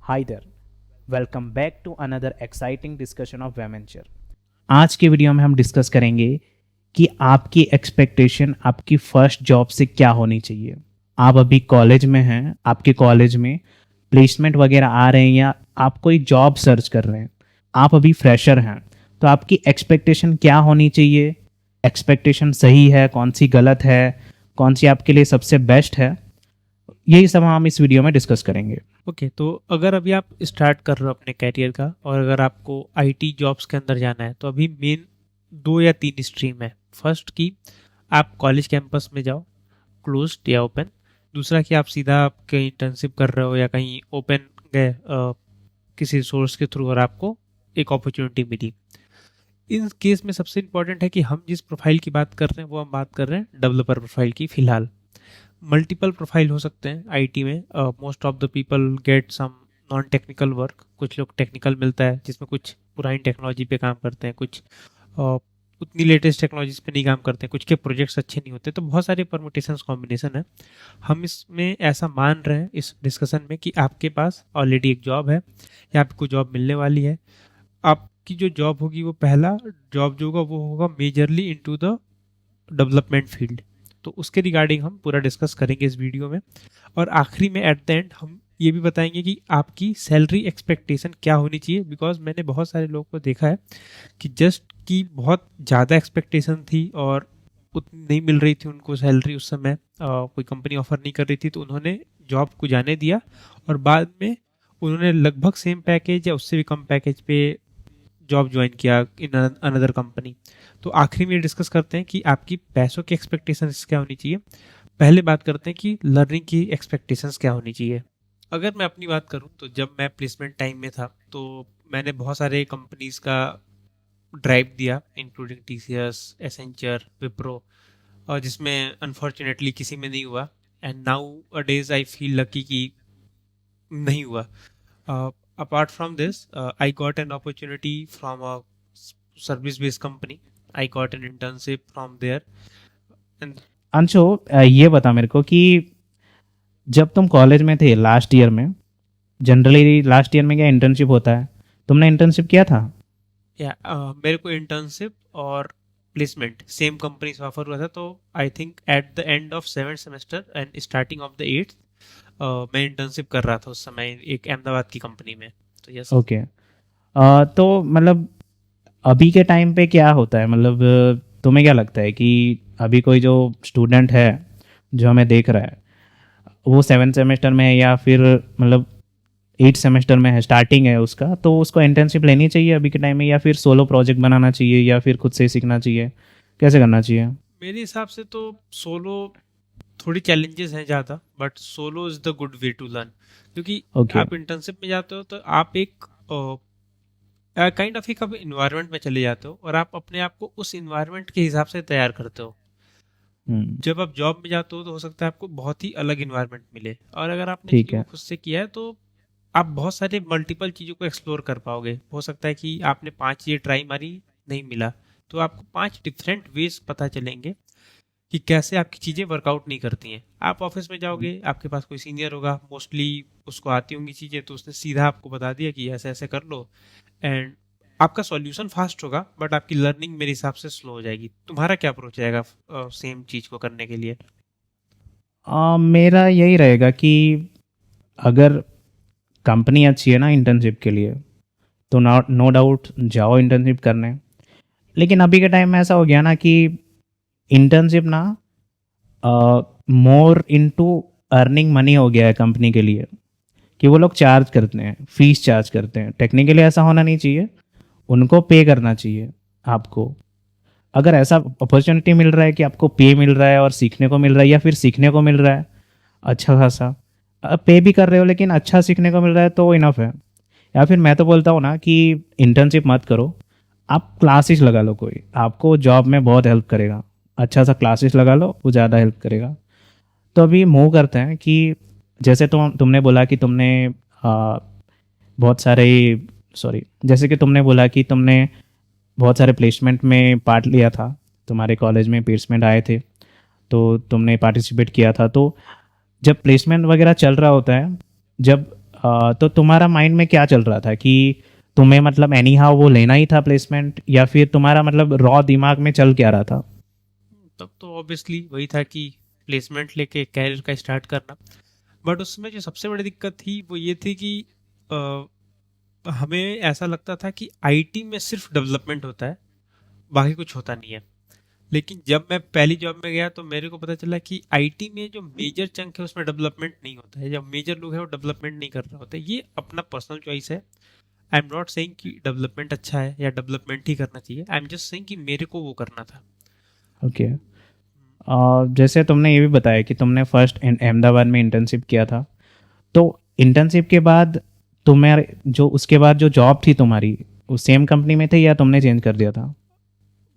Hi there. Welcome back to another exciting discussion of Venture. आज की video में हम डिस्कस करेंगे कि आपकी एक्सपेक्टेशन आपकी फर्स्ट जॉब से क्या होनी चाहिए। आप अभी कॉलेज में हैं, आपके कॉलेज में प्लेसमेंट वगैरह आ रहे हैं या आप कोई जॉब सर्च कर रहे हैं, आप अभी फ्रेशर हैं, तो आपकी एक्सपेक्टेशन क्या होनी चाहिए, एक्सपेक्टेशन सही है, कौन सी गलत है, कौन सी आपके लिए सबसे बेस्ट है, यही सब हम इस वीडियो में डिस्कस करेंगे। ओके तो अगर अभी आप स्टार्ट कर रहे हो अपने कैरियर का और अगर आपको आईटी जॉब्स के अंदर जाना है तो अभी मेन 2 या 3 स्ट्रीम है। फर्स्ट की आप कॉलेज कैंपस में जाओ, क्लोज्ड या ओपन। दूसरा कि आप सीधा कहीं इंटर्नशिप कर रहे हो या कहीं ओपन गए किसी सोर्स के थ्रू और आपको एक अपॉर्चुनिटी मिली। इन केस में सबसे इम्पोर्टेंट है कि हम जिस प्रोफाइल की बात कर रहे हैं वो हम बात कर रहे हैं डेवलपर प्रोफाइल की। फ़िलहाल मल्टीपल प्रोफाइल हो सकते हैं आईटी में। Most of the people get some non technical work. कुछ लोग टेक्निकल मिलता है जिसमें कुछ पुरानी टेक्नोलॉजी पे काम करते हैं, कुछ उतनी लेटेस्ट टेक्नोलॉजीज पे नहीं काम करते हैं, कुछ के प्रोजेक्ट्स अच्छे नहीं होते। तो बहुत सारे परमुटेशंस कॉम्बिनेशन है। हम इसमें ऐसा मान रहे हैं इस डिस्कशन में कि आपके पास ऑलरेडी एक जॉब है या आपको जॉब मिलने वाली है। आपकी जो जॉब होगी वो पहला जॉब जो होगा वो होगा majorly into the development field. तो उसके रिगार्डिंग हम पूरा डिस्कस करेंगे इस वीडियो में। और आखिरी में एट द एंड हम ये भी बताएंगे कि आपकी सैलरी एक्सपेक्टेशन क्या होनी चाहिए। बिकॉज मैंने बहुत सारे लोगों को देखा है कि जस्ट की बहुत ज़्यादा एक्सपेक्टेशन थी और उतनी नहीं मिल रही थी उनको सैलरी उस समय, कोई कंपनी ऑफर नहीं कर रही थी तो उन्होंने जॉब को जाने दिया और बाद में उन्होंने लगभग सेम पैकेज या उससे भी कम पैकेज पे जॉब ज्वाइन किया इन अनदर कंपनी। तो आखिरी में डिस्कस करते हैं कि आपकी पैसों की एक्सपेक्टेशंस क्या होनी चाहिए। पहले बात करते हैं कि लर्निंग की एक्सपेक्टेशंस क्या होनी चाहिए। अगर मैं अपनी बात करूं तो जब मैं प्लेसमेंट टाइम में था तो मैंने बहुत सारे कंपनीज का ड्राइव दिया, इंक्लूडिंग टीसीएस, एसेंचर, विप्रो, और जिसमें अनफॉर्चुनेटली किसी में नहीं हुआ। And now a days I feel lucky कि नहीं हुआ। Apart from this, I got an opportunity from a service-based company. I got an internship from there. And Anshu, ये बता मेरे को कि जब तुम कॉलेज में थे लास्ट ईयर में, जनरली लास्ट ईयर में क्या इंटर्नशिप होता है, तुमने इंटर्नशिप किया था? मेरे को इंटर्नशिप और प्लेसमेंट सेम कंपनी से ऑफर हुआ था। तो I think at the end of 7th semester and starting of the 8th मैं इंटर्नशिप कर रहा था उस समय एक अहमदाबाद की कंपनी में। तो यस। ओके। तो मतलब अभी के टाइम पे क्या होता है, मतलब तुम्हें क्या लगता है कि अभी कोई जो स्टूडेंट है जो हमें देख रहा है वो 7th सेमेस्टर में है या फिर मतलब 8th सेमेस्टर में है, स्टार्टिंग है उसका, तो उसको इंटर्नशिप लेनी चाहिए अभी के टाइम में या फिर सोलो प्रोजेक्ट बनाना चाहिए या फिर खुद से सीखना चाहिए, कैसे करना चाहिए? मेरे हिसाब से तो सोलो थोड़ी चैलेंजेस हैं ज़्यादा, but solo is the good way to learn. क्योंकि ओके। आप इंटर्नशिप में जाते हो तो आप एक काइंड ऑफ एक इन्वायरमेंट में चले जाते हो और आप अपने आप को उस इन्वायरमेंट के हिसाब से तैयार करते हो। जब आप जॉब में जाते हो तो सकता है आपको बहुत ही अलग इन्वायरमेंट मिले, और अगर आपने ठीक चीज़ों है। को खुद से किया है तो आप बहुत सारे मल्टीपल चीज़ों को एक्सप्लोर कर पाओगे। हो सकता है कि आपने 5 चीज़ें ट्राई मारी, नहीं मिला, तो आपको 5 डिफरेंट वेज पता चलेंगे कि कैसे आपकी चीज़ें वर्कआउट नहीं करती हैं। आप ऑफिस में जाओगे, आपके पास कोई सीनियर होगा, मोस्टली उसको आती होंगी चीज़ें, तो उसने सीधा आपको बता दिया कि ऐसे ऐसे कर लो, एंड आपका सॉल्यूशन फास्ट होगा बट आपकी लर्निंग मेरे हिसाब से स्लो हो जाएगी। तुम्हारा क्या अप्रोच रहेगा सेम चीज़ को करने के लिए? मेरा यही रहेगा कि अगर कंपनी अच्छी है ना इंटर्नशिप के लिए, तो नो डाउट जाओ इंटर्नशिप करने। लेकिन अभी के टाइम में ऐसा हो गया ना कि इंटर्नशिप ना मोर इनटू अर्निंग मनी हो गया है कंपनी के लिए, कि वो लोग चार्ज करते हैं, फीस चार्ज करते हैं। टेक्निकली ऐसा होना नहीं चाहिए, उनको पे करना चाहिए आपको। अगर ऐसा अपॉर्चुनिटी मिल रहा है कि आपको पे मिल रहा है और सीखने को मिल रहा है या फिर सीखने को मिल रहा है अच्छा खासा, पे भी कर रहे हो लेकिन अच्छा सीखने को मिल रहा है, तो इनफ है। या फिर मैं तो बोलता हूँ ना कि इंटर्नशिप मत करो, आप क्लासेस लगा लो, कोई आपको जॉब में बहुत हेल्प करेगा। अच्छा सा क्लासेस लगा लो, वो ज़्यादा हेल्प करेगा। तो अभी मूव करते हैं कि जैसे तुमने बोला कि तुमने बहुत सारे जैसे कि तुमने बोला कि तुमने बहुत सारे प्लेसमेंट में पार्ट लिया था, तुम्हारे कॉलेज में प्लेसमेंट आए थे तो तुमने पार्टिसिपेट किया था। तो जब प्लेसमेंट वगैरह चल रहा होता है, जब तो तुम्हारा माइंड में क्या चल रहा था कि तुम्हें मतलब एनी हाउ वो लेना ही था प्लेसमेंट, या फिर तुम्हारा मतलब रॉ दिमाग में चल क्या रहा था? तब तो ऑब्वियसली वही था कि प्लेसमेंट लेके कैरियर का स्टार्ट करना। बट उसमें जो सबसे बड़ी दिक्कत थी वो ये थी कि हमें ऐसा लगता था कि आईटी में सिर्फ डेवलपमेंट होता है, बाकी कुछ होता नहीं है। लेकिन जब मैं पहली जॉब में गया तो मेरे को पता चला कि आईटी में जो मेजर चंक है उसमें डेवलपमेंट नहीं होता है। जब मेजर लोग हैं वो डेवलपमेंट नहीं कर रहे होते। ये अपना पर्सनल चॉइस है। आई एम नॉट सेइंग कि डेवलपमेंट अच्छा है या डेवलपमेंट ही करना चाहिए। आई एम जस्ट सेइंग कि मेरे को वो करना था। ओके। जैसे तुमने ये भी बताया कि तुमने फर्स्ट अहमदाबाद में इंटर्नशिप किया था, तो इंटर्नशिप के बाद तुम्हारे जो उसके बाद जो जॉब थी तुम्हारी, वो सेम कंपनी में थी या तुमने चेंज कर दिया था?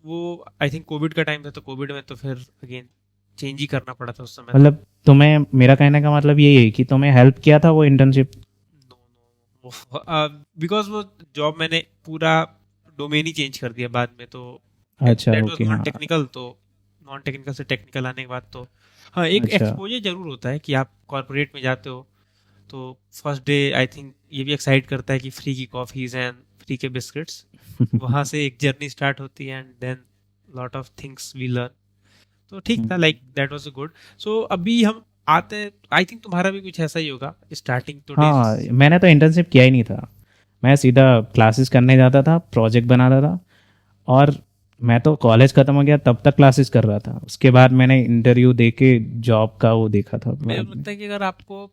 वो आई थिंक कोविड का टाइम था, तो कोविड में तो फिर अगेन चेंज ही करना पड़ा था उस समय तो। मतलब तुम्हें, मेरा कहने का मतलब ये है कि तुम्हें हेल्प किया था वो इंटर्नशिप? नो नो, बिकॉज वो जॉब मैंने पूरा डोमेन ही चेंज कर दिया बाद में, तो अच्छा, दैट वाज ओके, नॉन हाँ। टेक्निकल। तो नॉन टेक्निकल से टेक्निकल आने के बाद तो हाँ, एक अच्छा। एक्सपोजर जरूर होता है कि आप कॉर्पोरेट में जाते हो तो फर्स्ट डे आई थिंक ये भी एक्साइट करता है कि फ्री की कॉफ़ीज एंड फ्री के बिस्किट्स। वहाँ से एक जर्नी स्टार्ट होती है and then lot of things we learn. तो ठीक था, like that was good. So अभी हम आते हैं, आई थिंक तुम्हारा भी कुछ ऐसा ही होगा स्टार्टिंग तो डेज। हाँ, मैंने तो इंटर्नशिप किया ही नहीं था। मैं सीधा क्लासेस करने जाता था, प्रोजेक्ट बनाता था, और मैं तो कॉलेज ख़त्म हो गया तब तक क्लासेस कर रहा था। उसके बाद मैंने इंटरव्यू दे के जॉब का वो देखा था मेरे बाद को में। लगता है कि अगर आपको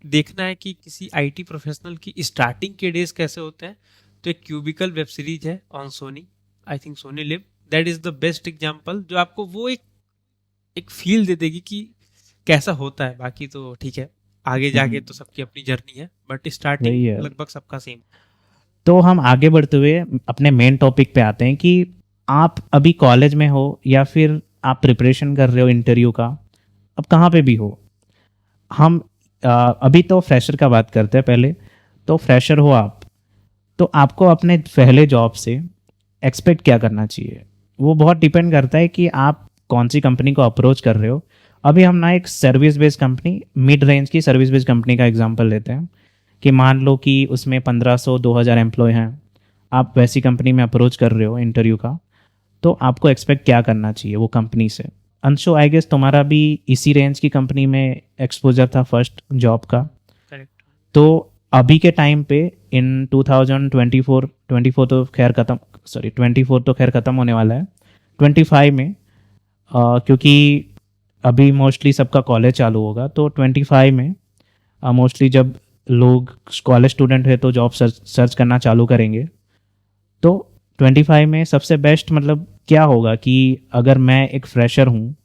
देखना है कि किसी आईटी प्रोफेशनल की स्टार्टिंग के डेज कैसे होते हैं, तो एक क्यूबिकल वेब सीरीज है on Sony, I think Sony LIV. That is the best example जो आपको वो एक एक फील दे देगी कि कैसा होता है। बाकी तो ठीक है, आगे जाके तो सबकी अपनी जर्नी है, बट स्टार्टिंग वही है। लगभग सबका सेम। तो हम आगे बढ़ते हुए अपने मेन टॉपिक पे आते हैं कि आप अभी कॉलेज में हो या फिर आप प्रिपरेशन कर रहे हो इंटरव्यू का, अब कहाँ पे भी हो। हम अभी तो फ्रेशर का बात करते हैं पहले। तो फ्रेशर हो आप, तो आपको अपने पहले जॉब से एक्सपेक्ट क्या करना चाहिए? वो बहुत डिपेंड करता है कि आप कौन सी कंपनी को अप्रोच कर रहे हो। अभी हम ना एक service based company, mid range की सर्विस बेस्ड कंपनी का एग्जांपल लेते हैं कि मान लो कि उसमें 1500-2000 एम्प्लॉय हैं। आप वैसी कंपनी में अप्रोच कर रहे हो इंटरव्यू का, तो आपको एक्सपेक्ट क्या करना चाहिए वो कंपनी से? अंशु, आई गेस तुम्हारा भी इसी रेंज की कंपनी में एक्सपोजर था फर्स्ट जॉब का। करेक्ट। तो अभी के टाइम पे इन 2024, 24 तो खैर ख़त्म, सॉरी 24 तो खैर ख़त्म होने वाला है, 25 में क्योंकि अभी मोस्टली सबका कॉलेज चालू होगा, तो 25 में मोस्टली जब लोग कॉलेज स्टूडेंट है तो जॉब सर्च करना चालू करेंगे। तो 25 में सबसे बेस्ट मतलब क्या होगा कि अगर मैं एक फ्रेशर हूँ,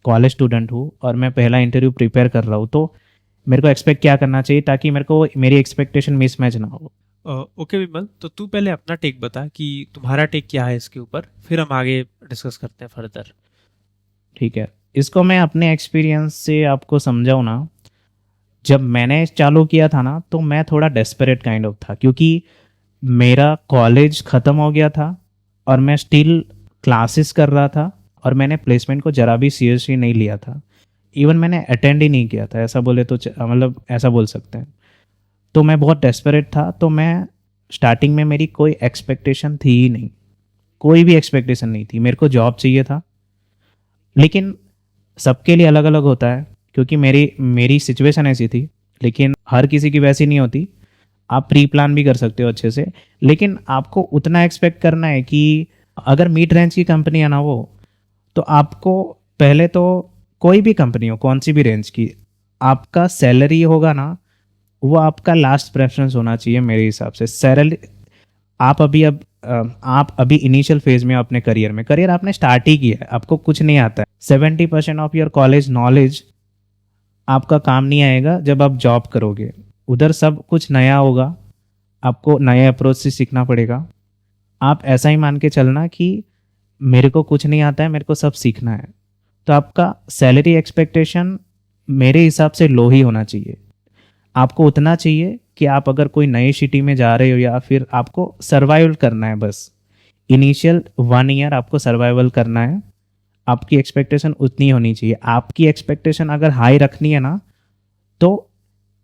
कॉलेज स्टूडेंट हूँ, और मैं पहला इंटरव्यू प्रिपेयर कर रहा हूँ, तो मेरे को एक्सपेक्ट क्या करना चाहिए ताकि मेरे को मेरी एक्सपेक्टेशन मिसमैच ना हो? ओके विमल, तो तू पहले अपना टेक बता कि तुम्हारा टेक क्या है इसके ऊपर, फिर हम आगे डिस्कस करते हैं फर्दर। ठीक है, इसको मैं अपने एक्सपीरियंस से आपको समझाऊँ ना। जब मैंने चालू किया था ना, तो मैं थोड़ा डेस्परेट काइंड ऑफ था, क्योंकि मेरा कॉलेज ख़त्म हो गया था और मैं स्टिल क्लासेस कर रहा था, और मैंने प्लेसमेंट को ज़रा भी सीरियसली नहीं लिया था। इवन मैंने अटेंड ही नहीं किया था, ऐसा बोले तो मतलब ऐसा बोल सकते हैं। तो मैं बहुत डेस्परेट था। तो मैं स्टार्टिंग में मेरी कोई एक्सपेक्टेशन थी ही नहीं, कोई भी एक्सपेक्टेशन नहीं थी। मेरे को जॉब चाहिए था, लेकिन सबके लिए अलग अलग होता है, क्योंकि मेरी मेरी सिचुएशन ऐसी थी। लेकिन हर किसी की वैसी नहीं होती। आप प्री प्लान भी कर सकते हो अच्छे से, लेकिन आपको उतना एक्सपेक्ट करना है कि अगर मिड रेंज की कंपनी है ना वो, तो आपको पहले तो कोई भी कंपनी हो, कौन सी भी रेंज की, आपका सैलरी होगा ना, वो आपका लास्ट प्रेफरेंस होना चाहिए मेरे हिसाब से। सैलरी आप अभी इनिशियल फेज में हो अपने करियर में, करियर आपने स्टार्ट ही किया है, आपको कुछ नहीं आता है। 70% ऑफ योर कॉलेज नॉलेज आपका काम नहीं आएगा जब आप जॉब करोगे। उधर सब कुछ नया होगा, आपको नए अप्रोच से सीखना पड़ेगा। आप ऐसा ही मान के चलना कि मेरे को कुछ नहीं आता है, मेरे को सब सीखना है। तो आपका सैलरी एक्सपेक्टेशन मेरे हिसाब से लो ही होना चाहिए। आपको उतना चाहिए कि आप अगर कोई नई सिटी में जा रहे हो या फिर आपको सर्वाइवल करना है, बस इनिशियल 1 ईयर आपको सर्वाइवल करना है, आपकी एक्सपेक्टेशन उतनी होनी चाहिए। आपकी एक्सपेक्टेशन अगर हाई रखनी है ना, तो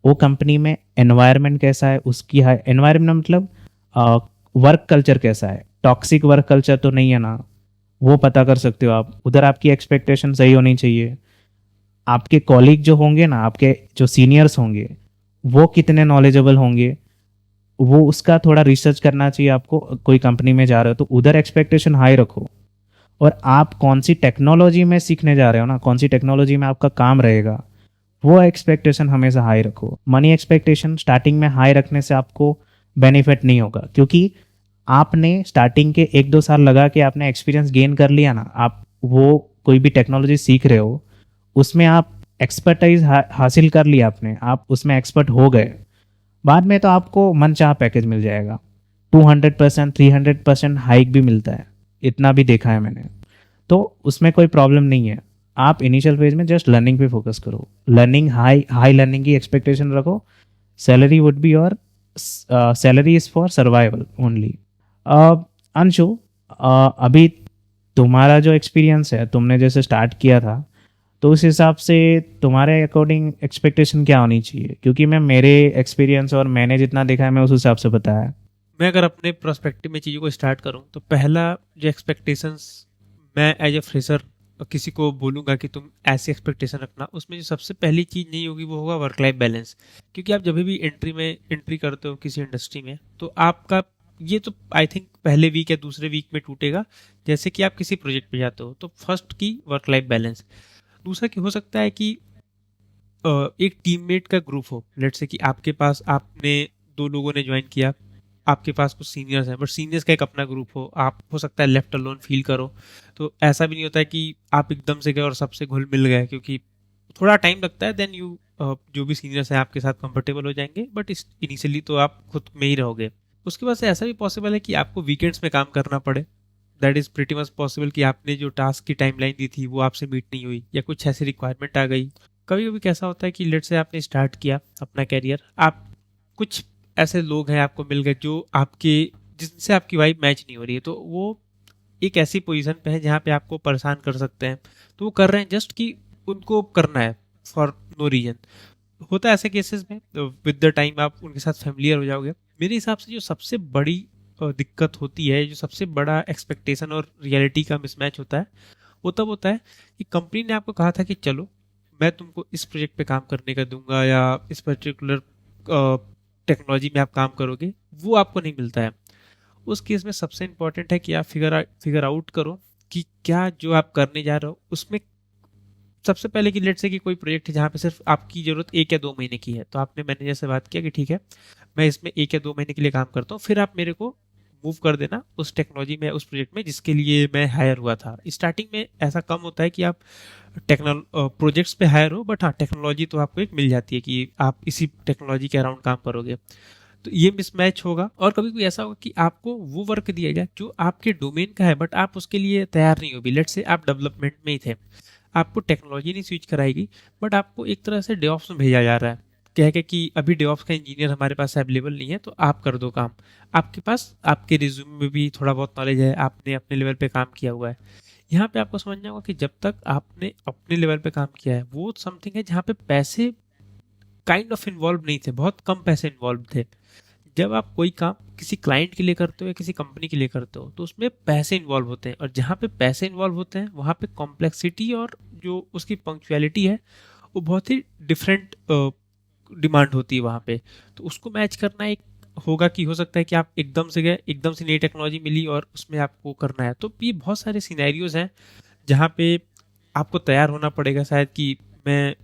वो कंपनी में एनवायरनमेंट कैसा है, उसकी एनवायरनमेंट मतलब वर्क कल्चर कैसा है, टॉक्सिक वर्क कल्चर तो नहीं है ना, वो पता कर सकते हो आप। उधर आपकी एक्सपेक्टेशन सही होनी चाहिए। आपके कॉलीग जो होंगे ना, आपके जो सीनियर्स होंगे, वो कितने नॉलेजेबल होंगे, वो उसका थोड़ा रिसर्च करना चाहिए आपको। कोई कंपनी में जा रहे हो तो उधर एक्सपेक्टेशन हाई रखो। और आप कौन सी टेक्नोलॉजी में सीखने जा रहे हो ना, कौन सी टेक्नोलॉजी में आपका काम रहेगा, वो एक्सपेक्टेशन हमेशा हाई रखो। मनी एक्सपेक्टेशन स्टार्टिंग में हाई रखने से आपको बेनिफिट नहीं होगा, क्योंकि आपने स्टार्टिंग के 1-2 साल लगा के आपने एक्सपीरियंस गेन कर लिया ना, आप वो कोई भी टेक्नोलॉजी सीख रहे हो, उसमें आप एक्सपर्टाइज हासिल कर लिया आपने, आप उसमें एक्सपर्ट हो गए, बाद में तो आपको मन चाह पैकेज मिल जाएगा। 200%, 300% हाइक भी मिलता है, इतना भी देखा है मैंने। तो उसमें कोई प्रॉब्लम नहीं है। आप इनिशियल फेज में जस्ट लर्निंग पे फोकस करो, लर्निंग हाई हाई लर्निंग की एक्सपेक्टेशन रखो। Salary would be your, salary is for survival only. Anshu, अभी तुम्हारा जो एक्सपीरियंस है, तुमने जैसे स्टार्ट किया था, तो उस हिसाब से तुम्हारे अकॉर्डिंग एक्सपेक्टेशन क्या होनी चाहिए? क्योंकि मैं मेरे एक्सपीरियंस और मैंने जितना देखा है मैं उस हिसाब से बताया। मैं अगर अपने प्रोस्पेक्टिव में चीज़ों को स्टार्ट करूं तो पहला जो एक्सपेक्टेशंस मैं एज ए फ्रेशर किसी को बोलूंगा कि तुम ऐसी एक्सपेक्टेशन रखना, उसमें जो सबसे पहली चीज़ नहीं होगी वो होगा वर्क लाइफ बैलेंस। क्योंकि आप जब भी एंट्री करते हो किसी इंडस्ट्री में, तो आपका ये तो आई थिंक पहले वीक या दूसरे वीक में टूटेगा। जैसे कि आप किसी प्रोजेक्ट पे जाते हो, तो फर्स्ट की वर्क लाइफ बैलेंस। दूसरा की हो सकता है कि एक टीममेट का ग्रुप हो, लेट्स से कि आपके पास आपने दो लोगों ने ज्वाइन किया, आपके पास कुछ सीनियर्स हैं, बट सीनियर्स का एक अपना ग्रुप हो, आप हो सकता है लेफ्ट अलोन फील करो। तो ऐसा भी नहीं होता है कि आप एकदम से गए और सबसे घुल मिल गए, क्योंकि थोड़ा टाइम लगता है। देन यू जो भी सीनियर्स हैं आपके साथ कंफर्टेबल हो जाएंगे, बट इनिशियली तो आप खुद में ही रहोगे। उसके बाद से ऐसा भी पॉसिबल है कि आपको वीकेंड्स में काम करना पड़े। That is pretty much possible कि आपने जो टास्क की टाइमलाइन दी थी वो आपसे मीट नहीं हुई, या कुछ ऐसी रिक्वायरमेंट आ गई। कभी कभी कैसा होता है कि लेट से आपने स्टार्ट किया अपना कैरियर, आप कुछ ऐसे लोग हैं आपको मिल गए जो आपके जिनसे आपकी वाइब मैच नहीं हो रही है, तो वो एक ऐसी पोजीशन पे है जहाँ पे आपको परेशान कर सकते हैं। तो वो कर रहे हैं जस्ट कि उनको करना है फॉर नो रीजन। होता है ऐसे केसेस में, विद द टाइम आप उनके साथ फेमिलियर हो जाओगे। मेरे हिसाब से जो सबसे बड़ी दिक्कत होती है, जो सबसे बड़ा एक्सपेक्टेशन और रियलिटी का मिसमैच होता है, वो तब होता है कि कंपनी ने आपको कहा था कि चलो मैं तुमको इस प्रोजेक्ट पे काम करने का दूंगा, या इस पर्टिकुलर टेक्नोलॉजी में आप काम करोगे, वो आपको नहीं मिलता है। उस केस में सबसे इंपॉर्टेंट है कि आप फिगर आउट करो कि क्या जो आप करने जा रहे हो उसमें सबसे पहले कि लेट से कि कोई प्रोजेक्ट है जहाँ पे सिर्फ आपकी ज़रूरत 1 या 2 महीने की है, तो आपने मैनेजर से बात किया कि ठीक है मैं इसमें 1 या 2 महीने के लिए काम करता हूँ, फिर आप मेरे को मूव कर देना उस टेक्नोलॉजी में, उस प्रोजेक्ट में जिसके लिए मैं हायर हुआ था। स्टार्टिंग में ऐसा कम होता है कि आप प्रोजेक्ट्स पे हायर हो, बट हाँ टेक्नोलॉजी तो आपको एक मिल जाती है कि आप इसी टेक्नोलॉजी के अराउंड काम करोगे। तो ये मिसमैच होगा। और कभी कोई ऐसा होगा कि आपको वो वर्क दिया गया जो आपके डोमेन का है, बट आप उसके लिए तैयार नहीं हो भी। लेट से आप डेवलपमेंट में ही थे, आपको टेक्नोलॉजी नहीं स्विच कराएगी, बट आपको एक तरह से डेवऑप्स में भेजा जा रहा है कह के कि अभी डेवऑप्स का इंजीनियर हमारे पास अवेलेबल नहीं है, तो आप कर दो काम। आपके पास आपके रिज्यूम में भी थोड़ा बहुत नॉलेज है, आपने अपने लेवल पे काम किया हुआ है। यहाँ पे आपको समझना होगा कि जब तक आपने अपने लेवल पे काम किया है, वो समथिंग है जहाँ पे पैसे काइंड ऑफ इन्वॉल्व नहीं थे, बहुत कम पैसे इन्वॉल्व थे। जब आप कोई काम किसी क्लाइंट के लिए करते हो या किसी कंपनी के लिए करते हो, तो उसमें पैसे इन्वॉल्व होते हैं, और जहाँ पे पैसे इन्वॉल्व होते हैं वहाँ पे कॉम्प्लेक्सिटी और जो उसकी पंक्चुअलिटी है वो बहुत ही डिफरेंट डिमांड होती है वहाँ पे। तो उसको मैच करना एक होगा कि हो सकता है कि आप एकदम से गए, एकदम से नई टेक्नोलॉजी मिली और उसमें आपको करना है। तो ये बहुत सारे सिनेरियोज हैं जहाँ पे आपको तैयार होना पड़ेगा शायद कि मैं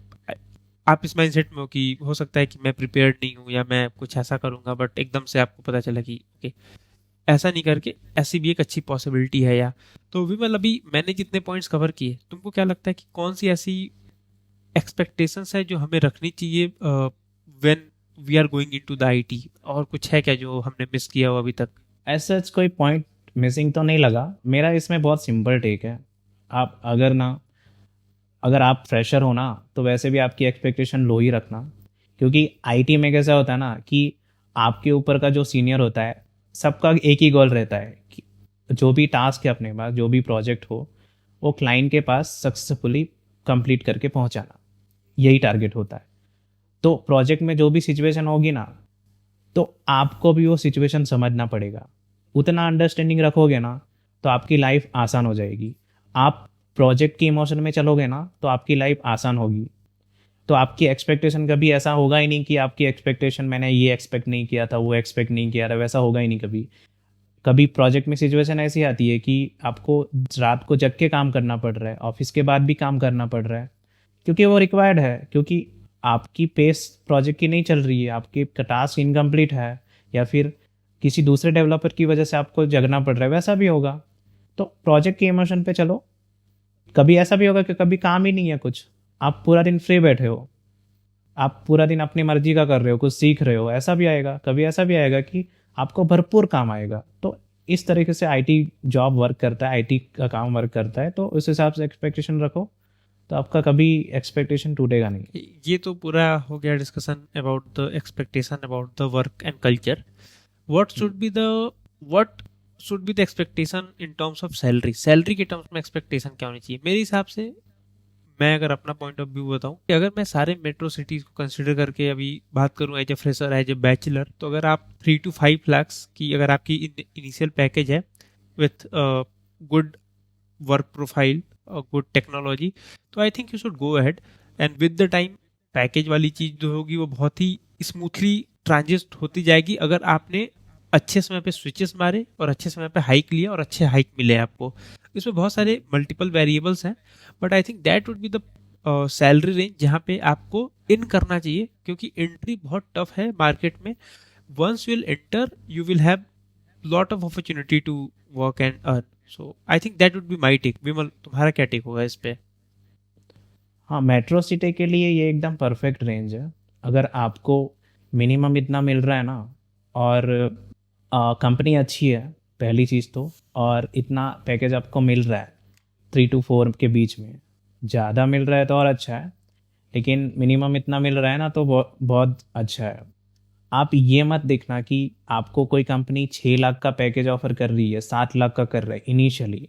आप इस माइंडसेट में हो कि हो सकता है कि मैं प्रिपेयर्ड नहीं हूँ या मैं कुछ ऐसा करूँगा, बट एकदम से आपको पता चला कि ओके ऐसा नहीं करके ऐसी भी एक अच्छी पॉसिबिलिटी है। या तो विमल, अभी मैंने जितने पॉइंट्स कवर किए, तुमको क्या लगता है कि कौन सी ऐसी एक्सपेक्टेशंस है जो हमें रखनी चाहिए when we are going into the IT, और कुछ है क्या जो हमने मिस किया हो अभी तक? ऐसा कोई पॉइंट मिसिंग तो नहीं लगा मेरा, इसमें बहुत सिंपल टेक है। आप अगर आप फ्रेशर हो ना, तो वैसे भी आपकी एक्सपेक्टेशन लो ही रखना। क्योंकि आईटी में कैसा होता है ना कि आपके ऊपर का जो सीनियर होता है, सबका एक ही गोल रहता है कि जो भी टास्क है अपने पास, जो भी प्रोजेक्ट हो, वो क्लाइंट के पास सक्सेसफुली कंप्लीट करके पहुंचाना, यही टारगेट होता है। तो प्रोजेक्ट में जो भी सिचुएशन होगी ना, तो आपको भी वो सिचुएशन समझना पड़ेगा। उतना अंडरस्टैंडिंग रखोगे ना तो आपकी लाइफ आसान हो जाएगी। आप प्रोजेक्ट की इमोशन में चलोगे ना तो आपकी लाइफ आसान होगी। तो आपकी एक्सपेक्टेशन कभी ऐसा होगा ही नहीं कि आपकी एक्सपेक्टेशन मैंने ये एक्सपेक्ट नहीं किया था, वो एक्सपेक्ट नहीं किया था, वैसा होगा ही नहीं कभी। कभी प्रोजेक्ट में सिचुएशन ऐसी आती है कि आपको रात को जग के काम करना पड़ रहा है, ऑफिस के बाद भी काम करना पड़ रहा है, क्योंकि वो रिक्वायर्ड है, क्योंकि आपकी पेस प्रोजेक्ट की नहीं चल रही है, आपकी टास्क इनकम्प्लीट है, या फिर किसी दूसरे डेवलपर की वजह से आपको जगना पड़ रहा है, वैसा भी होगा। तो प्रोजेक्ट के इमोशन पे चलो। कभी ऐसा भी होगा कि कभी काम ही नहीं है कुछ, आप पूरा दिन फ्री बैठे हो, आप पूरा दिन अपनी मर्जी का कर रहे हो, कुछ सीख रहे हो, ऐसा भी आएगा। कभी ऐसा भी आएगा कि आपको भरपूर काम आएगा। तो इस तरीके से आईटी जॉब वर्क करता है, आईटी का काम वर्क करता है। तो उस हिसाब से एक्सपेक्टेशन रखो, तो आपका कभी एक्सपेक्टेशन टूटेगा नहीं। ये तो पूरा हो गया discussion about the expectation about the work and culture. What should be the what should be the expectation in terms of salary. Salary के टर्म्स में एक्सपेक्टेशन क्या होनी चाहिए मेरे हिसाब से. मैं अगर अपना पॉइंट ऑफ व्यू बताऊं कि अगर मैं सारे मेट्रो सिटीज को कंसिडर करके अभी बात करूं as a fresher as a bachelor, तो अगर आप 3 to 5 lakhs की अगर आपकी इनिशियल पैकेज है विथ गुड वर्क प्रोफाइल और गुड टेक्नोलॉजी, तो I think you should go ahead. And with the time package वाली चीज़ जो होगी वो बहुत ही स्मूथली ट्रांजिस्ट होती जाएगी अगर आपने अच्छे समय पे स्विचेस मारे और अच्छे समय पे हाइक लिया और अच्छे हाइक मिले आपको. इसमें बहुत सारे मल्टीपल वेरिएबल्स हैं, but I think that would be the salary range जहाँ पे आपको इन करना चाहिए, क्योंकि एंट्री बहुत टफ है मार्केट में. Once you will enter you will have lot of opportunity to work and earn. So I think that would be my take. Vimal, तुम्हारा क्या टेक होगा इस पे? हाँ, मेट्रो सिटी के लिए ये एकदम परफेक्ट रेंज है। अगर आपको मिनिमम इतना मिल रहा है ना, और कंपनी अच्छी है पहली चीज़ तो, और इतना पैकेज आपको मिल रहा है 3 to 4 के बीच में, ज़्यादा मिल रहा है तो और अच्छा है, लेकिन मिनिमम इतना मिल रहा है ना तो बहुत अच्छा है। आप ये मत देखना कि आपको कोई कंपनी 6 लाख का पैकेज ऑफर कर रही है, 7 लाख का कर रहा है इनिशियली,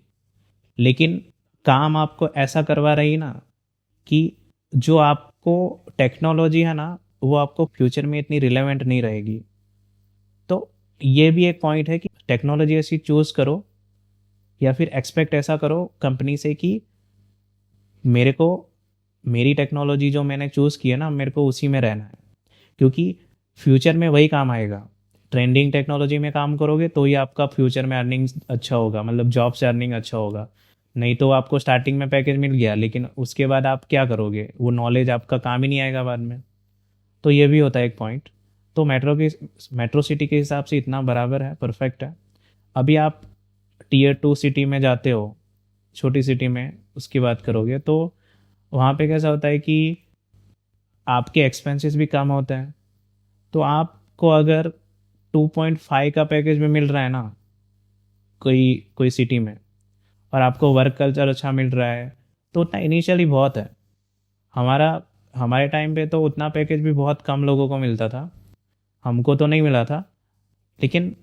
लेकिन काम आपको ऐसा करवा रही ना कि जो आपको टेक्नोलॉजी है ना, वो आपको फ्यूचर में इतनी रिलेवेंट नहीं रहेगी। तो ये भी एक पॉइंट है कि टेक्नोलॉजी ऐसी चूज़ करो, या फिर एक्सपेक्ट ऐसा करो कंपनी से कि मेरे को मेरी टेक्नोलॉजी जो मैंने चूज़ की है ना, मेरे को उसी में रहना है, क्योंकि फ्यूचर में वही काम आएगा। ट्रेंडिंग टेक्नोलॉजी में काम करोगे तो ही आपका फ्यूचर में अर्निंग अच्छा होगा, मतलब जॉब से अर्निंग अच्छा होगा। नहीं तो आपको स्टार्टिंग में पैकेज मिल गया, लेकिन उसके बाद आप क्या करोगे, वो नॉलेज आपका काम ही नहीं आएगा बाद में। तो ये भी होता है एक पॉइंट। तो मेट्रो सिटी के हिसाब से इतना बराबर है, परफेक्ट है। अभी आप Tier 2 सिटी में जाते हो, छोटी सिटी में उसकी बात करोगे, तो वहाँ पे कैसा होता है कि आपके एक्सपेंसेस भी कम होते हैं। तो आपको अगर 2.5 का पैकेज में मिल रहा है ना कोई कोई सिटी में, और आपको वर्क कल्चर अच्छा मिल रहा है, तो उतना इनिशियली बहुत है। हमारा हमारे टाइम पे तो उतना पैकेज भी बहुत कम लोगों को मिलता था, हमको तो नहीं मिला था। लेकिन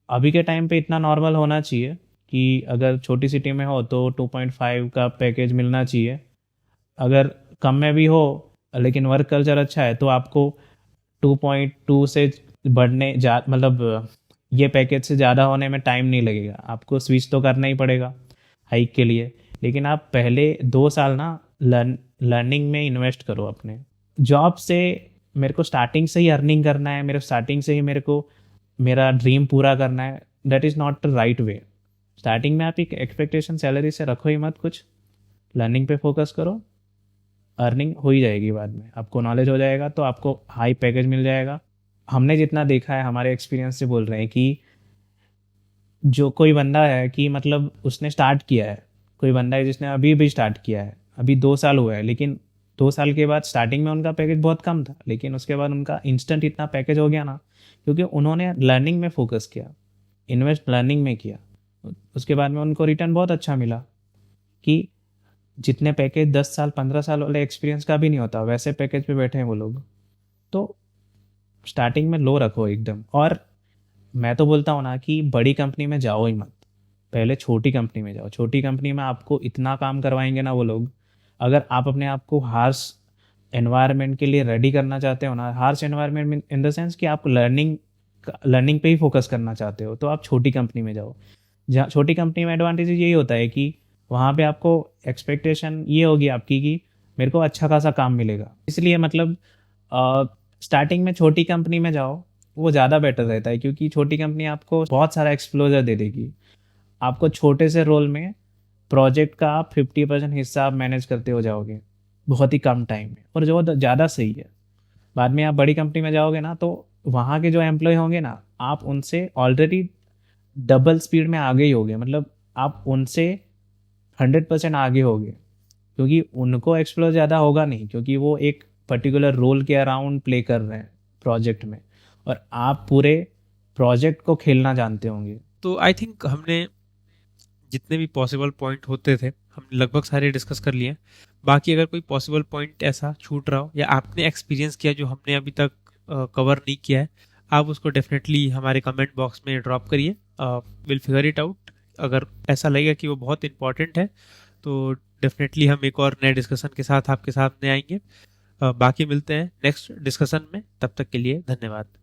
अभी के टाइम पे इतना नॉर्मल होना चाहिए कि अगर छोटी सिटी में हो तो 2.5 का पैकेज मिलना चाहिए। अगर कम में भी हो लेकिन वर्क कल्चर अच्छा है, तो आपको 2.2 से बढ़ने जा मतलब ये पैकेज से ज़्यादा होने में टाइम नहीं लगेगा। आपको स्विच तो करना ही पड़ेगा हाइक के लिए, लेकिन आप पहले 2 साल ना लर्निंग में इन्वेस्ट करो अपने। जॉब से मेरे को स्टार्टिंग से ही अर्निंग करना है, मेरे स्टार्टिंग से ही मेरे को मेरा ड्रीम पूरा करना है, that is not the right way. Starting में आप एक एक्सपेक्टेशन सैलरी से रखो ही मत कुछ, लर्निंग पे फोकस करो, अर्निंग हो ही जाएगी बाद में। आपको नॉलेज हो जाएगा तो आपको हाई पैकेज मिल जाएगा। हमने जितना देखा है, हमारे एक्सपीरियंस से बोल रहे हैं कि जो कोई बंदा है कि मतलब उसने स्टार्ट किया है, कोई बंदा है जिसने अभी भी स्टार्ट किया है, अभी 2 साल हुआ है, लेकिन 2 साल के बाद स्टार्टिंग में उनका पैकेज बहुत कम था, लेकिन उसके बाद उनका इंस्टेंट इतना पैकेज हो गया ना, क्योंकि उन्होंने लर्निंग में फोकस किया, इन्वेस्ट लर्निंग में किया। उसके बाद में उनको रिटर्न बहुत अच्छा मिला कि जितने पैकेज 10 साल 15 साल वाले एक्सपीरियंस का भी नहीं होता, वैसे पैकेज पे बैठे हैं वो लोग। तो स्टार्टिंग में लो रखो एकदम। और मैं तो बोलता हूँ ना कि बड़ी कंपनी में जाओ ही मत, पहले छोटी कंपनी में जाओ। छोटी कंपनी में आपको इतना काम करवाएंगे ना वो लोग, अगर आप अपने आप को हार्श एनवायरनमेंट के लिए रेडी करना चाहते हो ना, harsh environment in the sense कि आप लर्निंग पे ही फोकस करना चाहते हो, तो आप छोटी कंपनी में जाओ। जहाँ छोटी कंपनी में एडवांटेज यही होता है कि वहाँ पे आपको एक्सपेक्टेशन ये होगी आपकी कि मेरे को अच्छा खासा काम मिलेगा, इसलिए मतलब स्टार्टिंग में छोटी कंपनी में जाओ, वो ज़्यादा बेटर रहता है, क्योंकि छोटी कंपनी आपको बहुत सारा एक्सप्लोजर दे देगी। आपको छोटे से रोल में प्रोजेक्ट का आप 50% हिस्सा आप मैनेज करते हो जाओगे बहुत ही कम टाइम में, और जो ज़्यादा सही है। बाद में आप बड़ी कंपनी में जाओगे ना, तो वहाँ के जो एम्प्लॉय होंगे ना, आप उनसे ऑलरेडी डबल स्पीड में आगे ही होगे, मतलब आप उनसे 100% आगे होगे, क्योंकि उनको एक्सप्लोर ज़्यादा होगा नहीं, क्योंकि वो एक पर्टिकुलर रोल के अराउंड प्ले कर रहे हैं प्रोजेक्ट में, और आप पूरे प्रोजेक्ट को खेलना जानते होंगे। तो आई थिंक हमने जितने भी पॉसिबल पॉइंट होते थे हमने लगभग सारे डिस्कस कर लिए हैं। बाकी अगर कोई पॉसिबल पॉइंट ऐसा छूट रहा हो या आपने एक्सपीरियंस किया जो हमने अभी तक कवर नहीं किया है, आप उसको डेफिनेटली हमारे कमेंट बॉक्स में ड्रॉप करिए, विल फिगर इट आउट। अगर ऐसा लगेगा कि वो बहुत इंपॉर्टेंट है तो डेफिनेटली हम एक और नए डिस्कशन के साथ आपके सामने आएंगे। बाकी मिलते हैं नेक्स्ट डिस्कशन में, तब तक के लिए धन्यवाद।